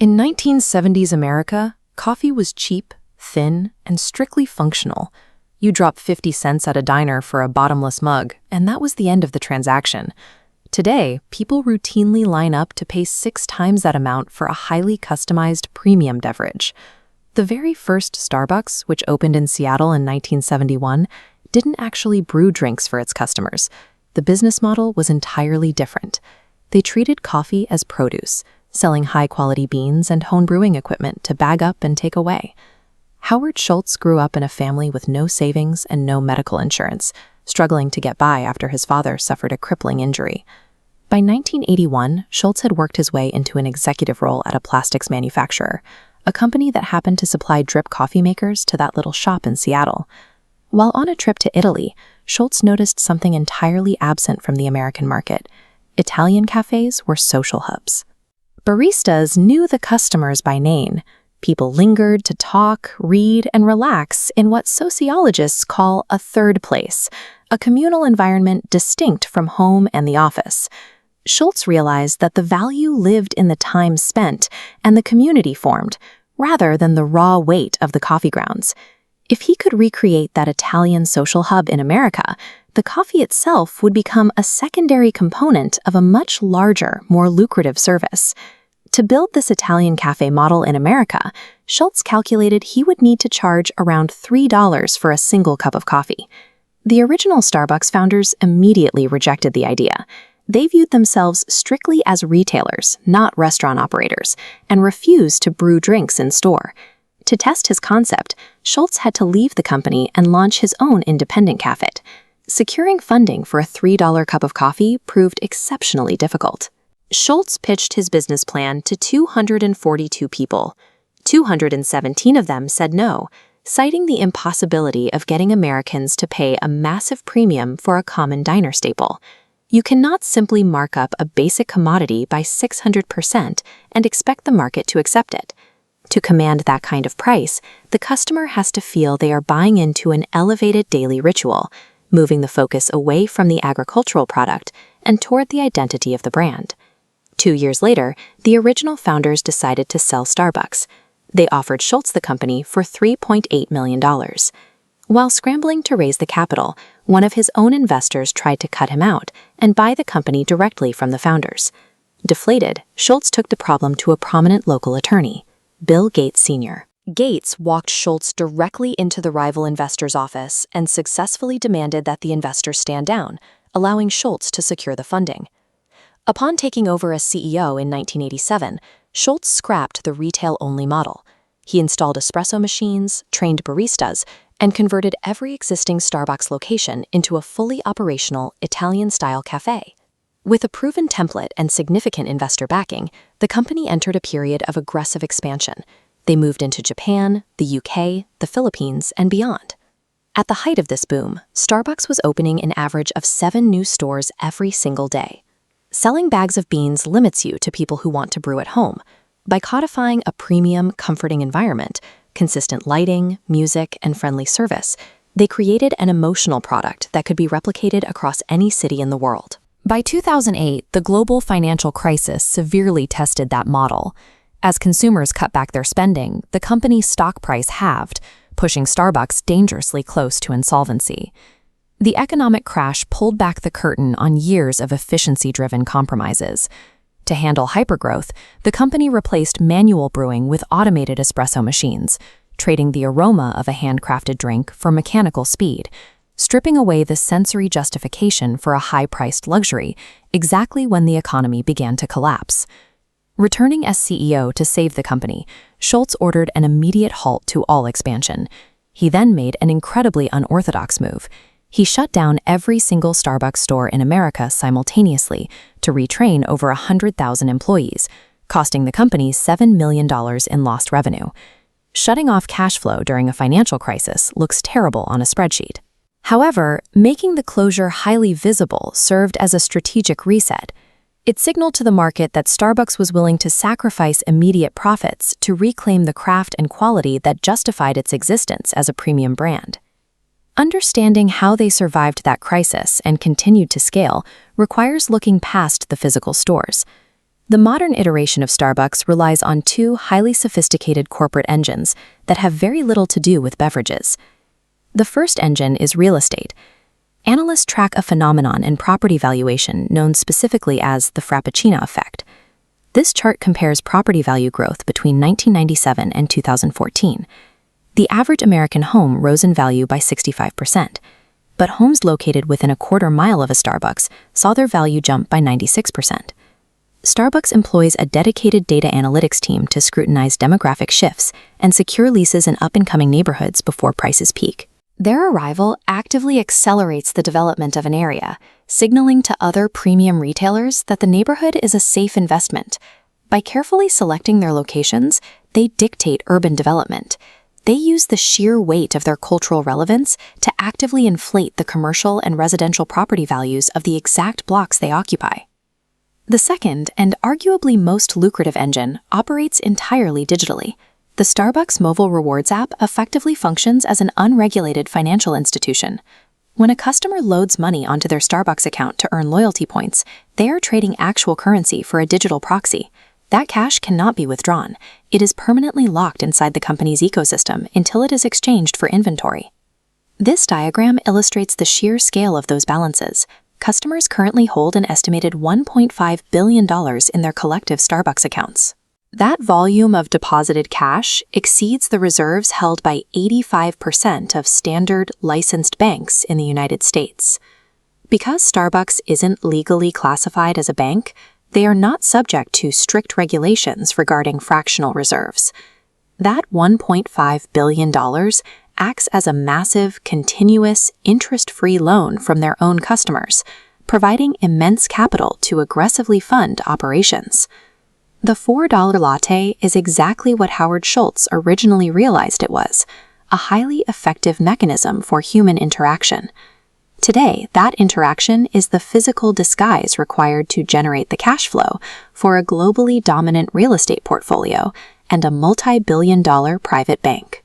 In 1970s America, coffee was cheap, thin, and strictly functional. You drop 50 cents at a diner for a bottomless mug, and that was the end of the transaction. Today, people routinely line up to pay 6 times that amount for a highly customized premium beverage. The very first Starbucks, which opened in Seattle in 1971, didn't actually brew drinks for its customers. The business model was entirely different. They treated coffee as produce, selling high-quality beans and home brewing equipment to bag up and take away. Howard Schultz grew up in a family with no savings and no medical insurance, struggling to get by after his father suffered a crippling injury. By 1981, Schultz had worked his way into an executive role at a plastics manufacturer, a company that happened to supply drip coffee makers to that little shop in Seattle. While on a trip to Italy, Schultz noticed something entirely absent from the American market. Italian cafes were social hubs. Baristas knew the customers by name. People lingered to talk, read, and relax in what sociologists call a third place, a communal environment distinct from home and the office. Schultz realized that the value lived in the time spent and the community formed, rather than the raw weight of the coffee grounds. If he could recreate that Italian social hub in America, the coffee itself would become a secondary component of a much larger, more lucrative service. To build this Italian cafe model in America, Schultz calculated he would need to charge around $3 for a single cup of coffee. The original Starbucks founders immediately rejected the idea. They viewed themselves strictly as retailers, not restaurant operators, and refused to brew drinks in store. To test his concept, Schultz had to leave the company and launch his own independent cafe. Securing funding for a $3 cup of coffee proved exceptionally difficult. Schultz pitched his business plan to 242 people. 217 of them said no, citing the impossibility of getting Americans to pay a massive premium for a common diner staple. You cannot simply mark up a basic commodity by 600% and expect the market to accept it. To command that kind of price, the customer has to feel they are buying into an elevated daily ritual, moving the focus away from the agricultural product and toward the identity of the brand. 2 years later, the original founders decided to sell Starbucks. They offered Schultz the company for $3.8 million. While scrambling to raise the capital, one of his own investors tried to cut him out and buy the company directly from the founders. Deflated, Schultz took the problem to a prominent local attorney, Bill Gates Sr. Gates walked Schultz directly into the rival investor's office and successfully demanded that the investor stand down, allowing Schultz to secure the funding. Upon taking over as CEO in 1987, Schultz scrapped the retail-only model. He installed espresso machines, trained baristas, and converted every existing Starbucks location into a fully operational Italian-style cafe. With a proven template and significant investor backing, the company entered a period of aggressive expansion. They moved into Japan, the UK, the Philippines, and beyond. At the height of this boom, Starbucks was opening an average of 7 new stores every single day. Selling bags of beans limits you to people who want to brew at home. By codifying a premium, comforting environment, consistent lighting, music, and friendly service, they created an emotional product that could be replicated across any city in the world. By 2008, the global financial crisis severely tested that model. As consumers cut back their spending, the company's stock price halved, pushing Starbucks dangerously close to insolvency. The economic crash pulled back the curtain on years of efficiency-driven compromises. To handle hypergrowth, the company replaced manual brewing with automated espresso machines, trading the aroma of a handcrafted drink for mechanical speed, stripping away the sensory justification for a high-priced luxury exactly when the economy began to collapse. Returning as CEO to save the company, Schultz ordered an immediate halt to all expansion. He then made an incredibly unorthodox move. He shut down every single Starbucks store in America simultaneously to retrain over 100,000 employees, costing the company $7 million in lost revenue. Shutting off cash flow during a financial crisis looks terrible on a spreadsheet. However, making the closure highly visible served as a strategic reset. It signaled to the market that Starbucks was willing to sacrifice immediate profits to reclaim the craft and quality that justified its existence as a premium brand. Understanding how they survived that crisis and continued to scale requires looking past the physical stores. The modern iteration of Starbucks relies on two highly sophisticated corporate engines that have very little to do with beverages. The first engine is real estate. Analysts track a phenomenon in property valuation known specifically as the Frappuccino effect. This chart compares property value growth between 1997 and 2014. The average American home rose in value by 65%, but homes located within a quarter mile of a Starbucks saw their value jump by 96%. Starbucks employs a dedicated data analytics team to scrutinize demographic shifts and secure leases in up-and-coming neighborhoods before prices peak. Their arrival actively accelerates the development of an area, signaling to other premium retailers that the neighborhood is a safe investment. By carefully selecting their locations, they dictate urban development. They use the sheer weight of their cultural relevance to actively inflate the commercial and residential property values of the exact blocks they occupy. The second, and arguably most lucrative engine, operates entirely digitally. The Starbucks mobile rewards app effectively functions as an unregulated financial institution. When a customer loads money onto their Starbucks account to earn loyalty points, they are trading actual currency for a digital proxy. That cash cannot be withdrawn. It is permanently locked inside the company's ecosystem until it is exchanged for inventory. This diagram illustrates the sheer scale of those balances. Customers currently hold an estimated $1.5 billion in their collective Starbucks accounts. That volume of deposited cash exceeds the reserves held by 85% of standard licensed banks in the United States. Because Starbucks isn't legally classified as a bank, they are not subject to strict regulations regarding fractional reserves. That $1.5 billion acts as a massive, continuous, interest-free loan from their own customers, providing immense capital to aggressively fund operations. The $4 latte is exactly what Howard Schultz originally realized it was, a highly effective mechanism for human interaction. Today, that interaction is the physical disguise required to generate the cash flow for a globally dominant real estate portfolio and a multi-billion-dollar private bank.